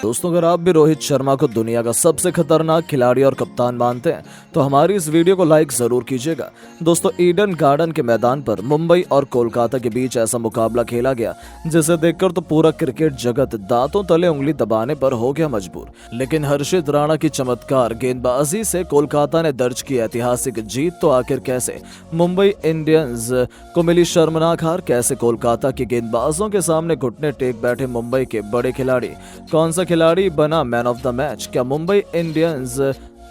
दोस्तों, अगर आप भी रोहित शर्मा को दुनिया का सबसे खतरनाक खिलाड़ी और कप्तान मानते हैं तो हमारी इस वीडियो को लाइक जरूर कीजिएगा। दोस्तों, ईडन गार्डन के मैदान पर मुंबई और कोलकाता के बीच ऐसा मुकाबला खेला गया जिसे देखकर तो पूरा क्रिकेट जगत दांतों तले उंगली दबाने पर हो गया मजबूर। लेकिन हर्षित राणा की चमत्कार गेंदबाजी से कोलकाता ने दर्ज की ऐतिहासिक जीत तो आखिर कैसे मुंबई इंडियंस को मिली शर्मनाक हार, कैसे कोलकाता के गेंदबाजों के सामने घुटने टेक बैठे मुंबई के बड़े खिलाड़ी, कौन सा खिलाड़ी बना मैन ऑफ द मैच, क्या मुंबई इंडियंस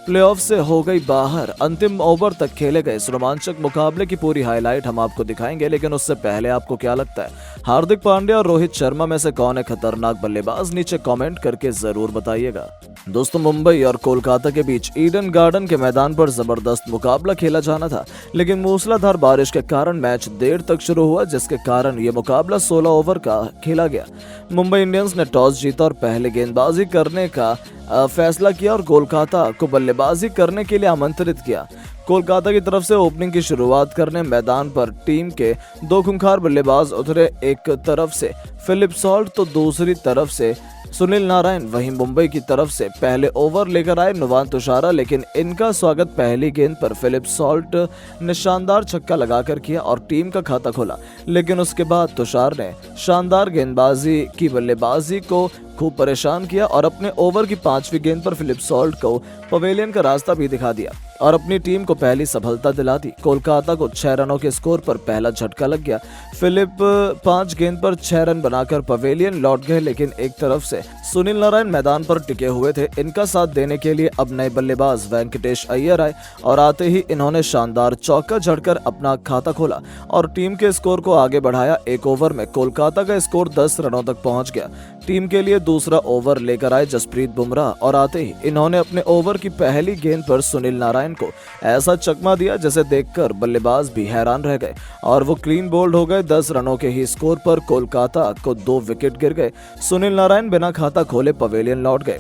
प्लेऑफ से हो गई बाहर, अंतिम ओवर तक खेले गए इस रोमांचक मुकाबले की पूरी हाईलाइट हम आपको दिखाएंगे। लेकिन उससे पहले आपको क्या लगता है, हार्दिक पांड्या और रोहित शर्मा में से कौन है खतरनाक बल्लेबाज? नीचे कमेंट करके जरूर बताइएगा। दोस्तों, मुंबई और कोलकाता के बीच ईडन गार्डन के मैदान पर जबरदस्त मुकाबला खेला जाना था, लेकिन मूसलाधार बारिश के कारण मैच देर तक शुरू हुआ, जिसके कारण यह मुकाबला 16 ओवर का खेला गया। मुंबई इंडियंस ने टॉस जीता और पहले गेंदबाजी करने का फैसला किया और कोलकाता को बल्लेबाजी करने के लिए आमंत्रित किया। कोलकाता की तरफ से ओपनिंग की शुरुआत करने मैदान पर टीम के दो खूंखार बल्लेबाज उतरे, एक तरफ से फिलिप सॉल्ट तो दूसरी तरफ से सुनील नारायण। वहीं मुंबई की तरफ से पहले ओवर लेकर आए नुवान तुषारा, लेकिन इनका स्वागत पहली गेंद पर फिलिप सॉल्ट ने शानदार छक्का लगाकर किया और टीम का खाता खोला। लेकिन उसके बाद तुषार ने शानदार गेंदबाजी की बल्लेबाजी को खूब परेशान किया और अपने ओवर की 5वीं गेंद पर फिलिप सॉल्ट को पवेलियन का रास्ता भी दिखा दिया और अपनी टीम को पहली सफलता दिला दी। कोलकाता को 6 रनों के स्कोर पर पहला झटका लग गया। फिलिप 5 गेंद पर 6 रन बनाकर पवेलियन लौट गए, लेकिन एक तरफ से सुनील नारायण मैदान पर टिके हुए थे। इनका साथ देने के लिए अब नए बल्लेबाज वेंकटेश अय्यर आए और आते ही इन्होंने शानदार चौका जड़कर अपना खाता खोला और टीम के स्कोर को आगे बढ़ाया। एक ओवर में कोलकाता का स्कोर 10 रनों तक पहुंच गया। टीम के लिए दूसरा ओवर लेकर आए जसप्रीत बुमराह और आते ही इन्होंने अपने ओवर की पहली गेंद पर सुनील नारायण को ऐसा चकमा दिया जिसे देखकर बल्लेबाज भी हैरान रह गए और वो क्लीन बोल्ड हो गए। 10 रनों के ही स्कोर पर कोलकाता को 2 विकेट गिर गए। सुनील नारायण बिना खाता खोले पवेलियन लौट गए।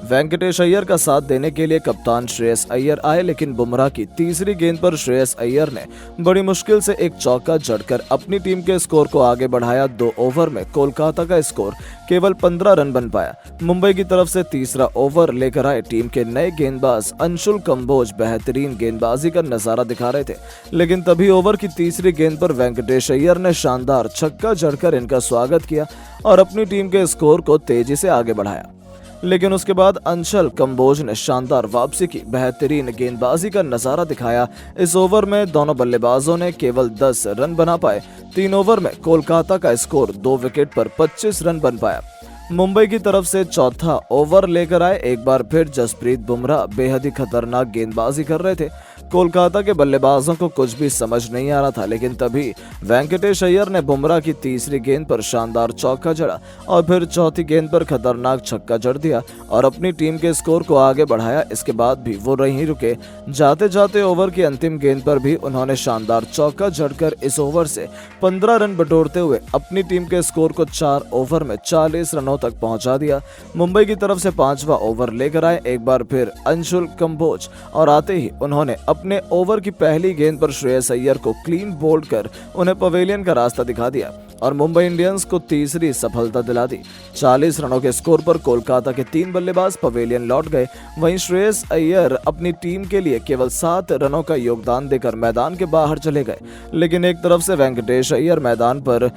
वेंकटेश अय्यर का साथ देने के लिए कप्तान श्रेयस अय्यर आए, लेकिन बुमराह की तीसरी गेंद पर श्रेयस अय्यर ने बड़ी मुश्किल से एक चौका जड़कर अपनी टीम के स्कोर को आगे बढ़ाया। 2 ओवर में कोलकाता का स्कोर केवल 15 रन बन पाया। मुंबई की तरफ से तीसरा ओवर लेकर आए टीम के नए गेंदबाज अंशुल कंबोज बेहतरीन गेंदबाजी का नजारा दिखा रहे थे, लेकिन तभी ओवर की तीसरी गेंद पर वेंकटेश अय्यर ने शानदार छक्का जड़कर इनका स्वागत किया और अपनी टीम के स्कोर को तेजी से आगे बढ़ाया। लेकिन उसके बाद अंशुल कंबोज ने शानदार वापसी की बेहतरीन गेंदबाजी का नजारा दिखाया। इस ओवर में दोनों बल्लेबाजों ने केवल 10 रन बना पाए। 3 ओवर में कोलकाता का स्कोर 2 विकेट पर 25 रन बन पाया। मुंबई की तरफ से चौथा ओवर लेकर आए एक बार फिर जसप्रीत बुमराह बेहद ही खतरनाक गेंदबाजी कर रहे थे। कोलकाता के बल्लेबाजों को कुछ भी समझ नहीं आ रहा था, लेकिन तभी वेंकटेश अय्यर ने बुमराह की तीसरी गेंद पर शानदार चौका जड़ा और फिर चौथी गेंद पर खतरनाक छक्का जड़ दिया और अपनी टीम के स्कोर को आगे बढ़ाया। इसके बाद भी वो नहीं रुके। जाते जाते ओवर की अंतिम गेंद पर भी उन्होंने शानदार चौका जड़कर इस ओवर से 15 रन बटोरते हुए अपनी टीम के स्कोर को 4 ओवर में 40 रनों तक पहुंचा दिया। मुंबई की तरफ से 5वां ओवर लेकर आए एक बार फिर अंशुल कंबोज और आते ही उन्होंने अपने ओवर की पहली गेंद पर श्रेयस अय्यर को क्लीन बोल्ड कर उन्हें पवेलियन का रास्ता दिखा दिया और मुंबई इंडियंस को तीसरी सफलता दिला दी। 40 रनों के स्कोर पर कोलकाता के 3 बल्लेबाज पवेलियन लौट गए। वहीं श्रेयस अय्यर अपनी टीम के लिए केवल 7 रनों का योगदान देकर मैदान के बाहर चले गए, लेकिन एक तरफ से वेंकटेश अय्यर मैदान पर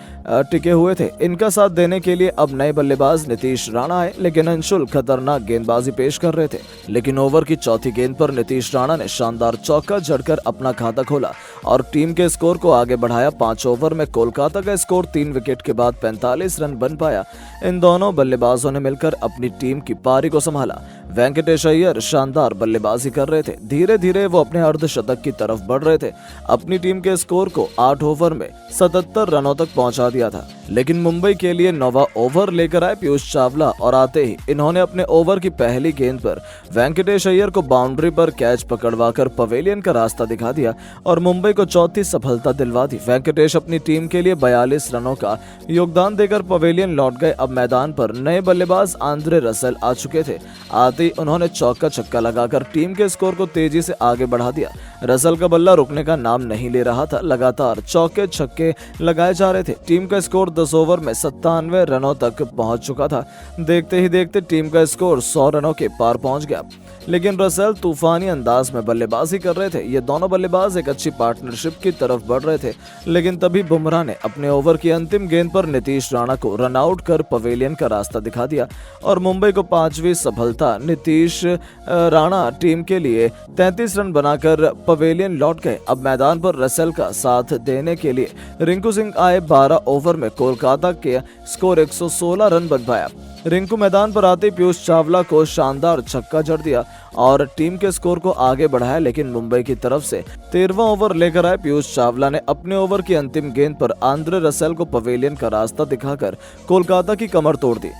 टिके हुए थे। इनका साथ देने के लिए अब नए बल्लेबाज नीतीश राणा आए, लेकिन अंशुल खतरनाक गेंदबाजी पेश कर रहे थे। लेकिन ओवर की चौथी गेंद पर नीतीश राणा ने शानदार चौका जड़कर अपना खाता खोला और टीम के स्कोर को आगे बढ़ाया। 5 ओवर में कोलकाता का स्कोर 3 विकेट के बाद 45 रन बन पाया। इन दोनों बल्लेबाजों ने मिलकर अपनी टीम की पारी को संभाला। वेंकटेश अय्यर शानदार बल्लेबाजी कर रहे थे। धीरे धीरे वो अपने अर्धशतक की तरफ बढ़ रहे थे। अपनी टीम के स्कोर को 8 ओवर में 77 रनों तक पहुंचा दिया था। लेकिन मुंबई के लिए 9वां ओवर लेकर आए पीयूष चावला और आते ही इन्होंने अपने ओवर की पहली गेंद पर वेंकटेश अय्यर को बाउंड्री पर कैच पकड़वाकर पवेलियन का रास्ता दिखा दिया और मुंबई को चौथी सफलता दिलवा दी। वेंकटेश अपनी टीम के लिए 42 रनों का योगदान देकर पवेलियन लौट गए। अब मैदान पर नए बल्लेबाज आंद्रे रसेल आ चुके थे। आते आते ही उन्होंने चौका छक्का लगाकर टीम के स्कोर को तेजी से आगे बढ़ा दिया। रसेल का बल्ला रुकने का नाम नहीं ले रहा था, लगातार चौके छक्के लगाए जा रहे थे। टीम का स्कोर 10 ओवर में 97 रनों तक पहुंच चुका था। देखते ही देखते टीम का स्कोर 100 रनों के पार पहुंच गया, लेकिन रसेल तूफानी अंदाज में बल्लेबाजी कर रहे थे। ये दोनों बल्लेबाज एक अच्छी पार्टनरशिप की तरफ बढ़ रहे थे, लेकिन तभी बुमराह ने अपने ओवर की अंतिम गेंद पर नीतीश राणा को रन आउट कर पवेलियन का रास्ता दिखा दिया और मुंबई को 5वीं सफलता। नीतीश राणा टीम के लिए 33 रन बनाकर पवेलियन लौट गए। अब मैदान पर रसेल का साथ देने के लिए रिंकू सिंह आए। 12 ओवर में कोलकाता के स्कोर 116 रन बन पाया। रिंकू मैदान पर आते पीयूष चावला को शानदार छक्का जड़ दिया और टीम के स्कोर को आगे बढ़ाया, लेकिन मुंबई की तरफ से 13वां ओवर लेकर आए पीयूष चावला ने अपने ओवर की अंतिम गेंद पर आंद्रे रसेल को पवेलियन का रास्ता दिखाकर कोलकाता की कमर तोड़ दी।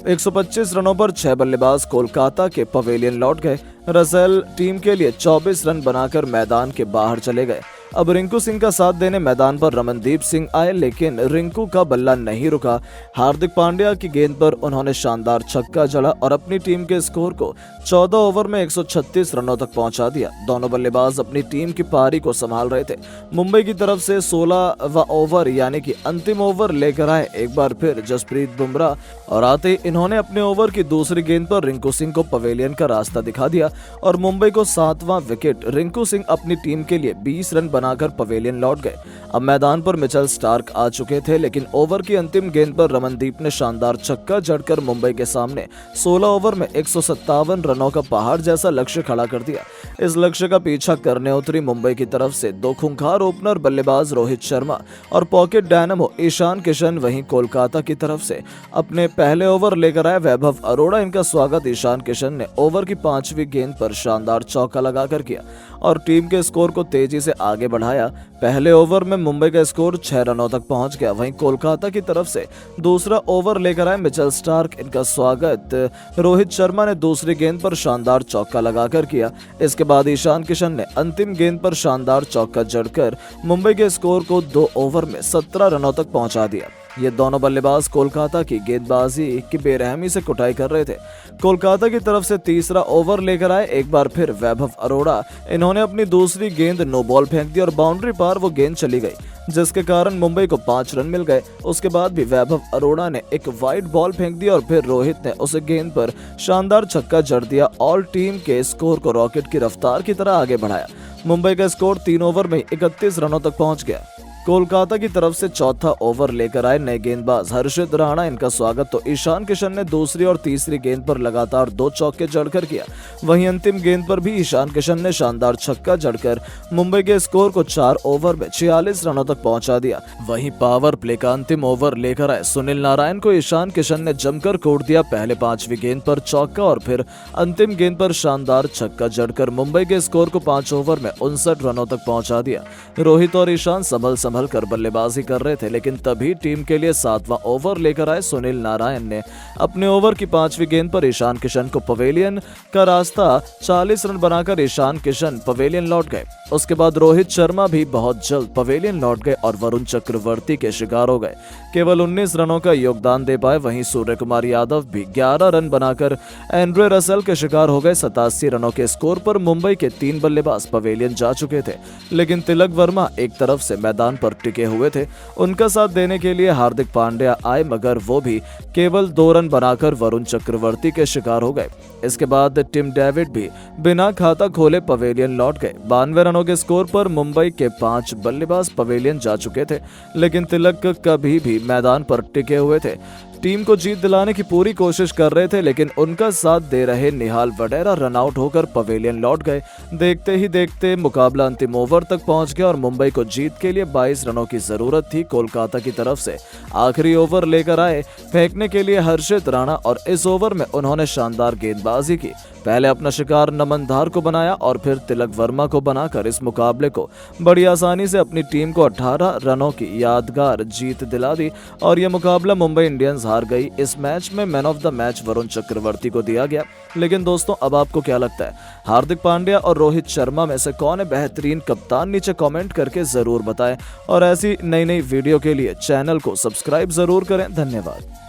125 रनों पर 6 बल्लेबाज कोलकाता के पवेलियन लौट गए। रसेल टीम के लिए 24 रन बनाकर मैदान के बाहर चले गए। अब रिंकू सिंह का साथ देने मैदान पर रमनदीप सिंह आए, लेकिन रिंकू का बल्ला नहीं रुका। हार्दिक पांड्या की गेंद पर उन्होंने शानदार छक्का जड़ा और अपनी टीम के स्कोर को 14 ओवर में 136 रनों तक पहुंचा दिया। दोनों बल्लेबाज अपनी टीम की पारी को संभाल रहे थे। मुंबई की तरफ से 16वां ओवर यानी कि अंतिम ओवर लेकर आए एक बार फिर जसप्रीत बुमराह और आते ही इन्होंने अपने ओवर की दूसरी गेंद पर रिंकू सिंह को पवेलियन का रास्ता दिखा दिया और मुंबई को 7वां विकेट। रिंकू सिंह अपनी टीम के लिए 20 रन बनाकर पवेलियन लौट गए। अब मैदान पर मिचेल स्टार्क आ चुके थे, लेकिन ओवर की अंतिम गेंद पर रमनदीप ने शानदार छक्का जड़कर मुंबई के सामने 16 ओवर में 157 रनों का पहाड़ जैसा लक्ष्य खड़ा कर दिया। इस लक्ष्य का पीछा करने उतरी मुंबई की तरफ से 2 खूंखार ओपनर बल्लेबाज रोहित शर्मा और पॉकेट डायनामो ईशान किशन। वहीं कोलकाता की तरफ से अपने पहले ओवर लेकर आए वैभव अरोड़ा। इनका स्वागत ईशान किशन ने ओवर की 5वीं गेंद पर शानदार चौका लगाकर किया और टीम के स्कोर को तेजी से आगे बढ़ाया। पहले ओवर में मुंबई का स्कोर 6 रनों तक पहुंच गया। वहीं कोलकाता की तरफ से दूसरा ओवर लेकर आए मिचेल स्टार्क। इनका स्वागत रोहित शर्मा ने दूसरी गेंद पर शानदार चौका लगाकर किया। इसके बाद ईशान किशन ने अंतिम गेंद पर शानदार चौका जड़कर मुंबई के स्कोर को 2 ओवर में 17 रनों तक पहुंचा दिया। ये दोनों बल्लेबाज कोलकाता की गेंदबाजी की बेरहमी से कुटाई कर रहे थे। कोलकाता की तरफ से तीसरा ओवर लेकर आए एक बार फिर वैभव अरोड़ा। इन्होंने अपनी दूसरी गेंद नो बॉल फेंक दी और बाउंड्री पार वो गेंद चली गई, जिसके कारण मुंबई को 5 रन मिल गए। उसके बाद भी वैभव अरोड़ा ने एक वाइड बॉल फेंक दी और फिर रोहित ने उस गेंद पर शानदार छक्का जड़ दिया और टीम के स्कोर को रॉकेट की रफ्तार की तरह आगे बढ़ाया। मुंबई का स्कोर 3 ओवर में 31 रनों तक पहुंच गया। कोलकाता की तरफ से चौथा ओवर लेकर आए नए गेंदबाज हर्षित राणा। इनका स्वागत तो ईशान किशन ने दूसरी और तीसरी गेंद पर लगातार 2 चौके जड़कर किया। वहीं अंतिम गेंद पर भी ईशान किशन ने शानदार छक्का जड़कर मुंबई के स्कोर को 4 ओवर में 46 रनों तक पहुंचा दिया। वहीं पावर प्ले का अंतिम ओवर लेकर आए सुनील नारायण को ईशान किशन ने जमकर कोड़ दिया। पहले 5वीं गेंद पर चौका और फिर अंतिम गेंद पर शानदार छक्का जड़कर मुंबई के स्कोर को 5 ओवर में 59 रनों तक पहुंचा दिया। रोहित और ईशान संभल कर बल्लेबाजी कर रहे थे, लेकिन तभी टीम के लिए 7वां ओवर लेकर आए सुनील नारायण ने अपने ओवर की 5वीं गेंद पर ईशान किशन को पवेलियन का रास्ता 40 रन बनाकर ईशान किशन पवेलियन लौट गए। उसके बाद रोहित शर्मा भी बहुत जल्द पवेलियन लौट गए और वरुण चक्रवर्ती के शिकार हो गए। केवल 19 रनों का योगदान दे पाए। वहीं सूर्य कुमार यादव भी 11 रन बनाकर एंड्रे रसेल के शिकार हो गए। 87 रनों के स्कोर पर मुंबई के 3 बल्लेबाज पवेलियन जा चुके थे, लेकिन तिलक वर्मा एक तरफ से मैदान पर टिके हुए थे। उनका साथ देने के लिए हार्दिक पांड्या आए, मगर वो भी केवल 2 रन बनाकर वरुण चक्रवर्ती के शिकार हो गए। इसके बाद टिम डेविड भी बिना खाता खोले पवेलियन लौट गए। 92 रनों के स्कोर पर मुंबई के 5 बल्लेबाज पवेलियन जा चुके थे, लेकिन तिलक कभी भी मैदान पर टिके हुए थे। टीम को जीत दिलाने की पूरी कोशिश कर रहे थे, लेकिन उनका साथ दे रहे निहाल वडेरा रन आउट होकर पवेलियन लौट गए। देखते ही देखते मुकाबला अंतिम ओवर तक पहुंच गया और मुंबई को जीत के लिए 22 रनों की जरूरत थी। कोलकाता की तरफ से आखिरी ओवर लेकर आए फेंकने के लिए हर्षित राणा और इस ओवर में उन्होंने शानदार गेंदबाजी की। पहले अपना शिकार नमन धार को बनाया और फिर तिलक वर्मा को बनाकर इस मुकाबले को बड़ी आसानी से अपनी टीम को 18 रनों की यादगार जीत दिला दी और यह मुकाबला मुंबई इंडियंस हार गई। इस मैच में man of the match Varun Chakravarthy को दिया गया। लेकिन दोस्तों, अब आपको क्या लगता है, हार्दिक पांड्या और रोहित शर्मा में से कौन है बेहतरीन कप्तान? नीचे कमेंट करके जरूर बताएं और ऐसी नई नई वीडियो के लिए चैनल को सब्सक्राइब जरूर करें। धन्यवाद।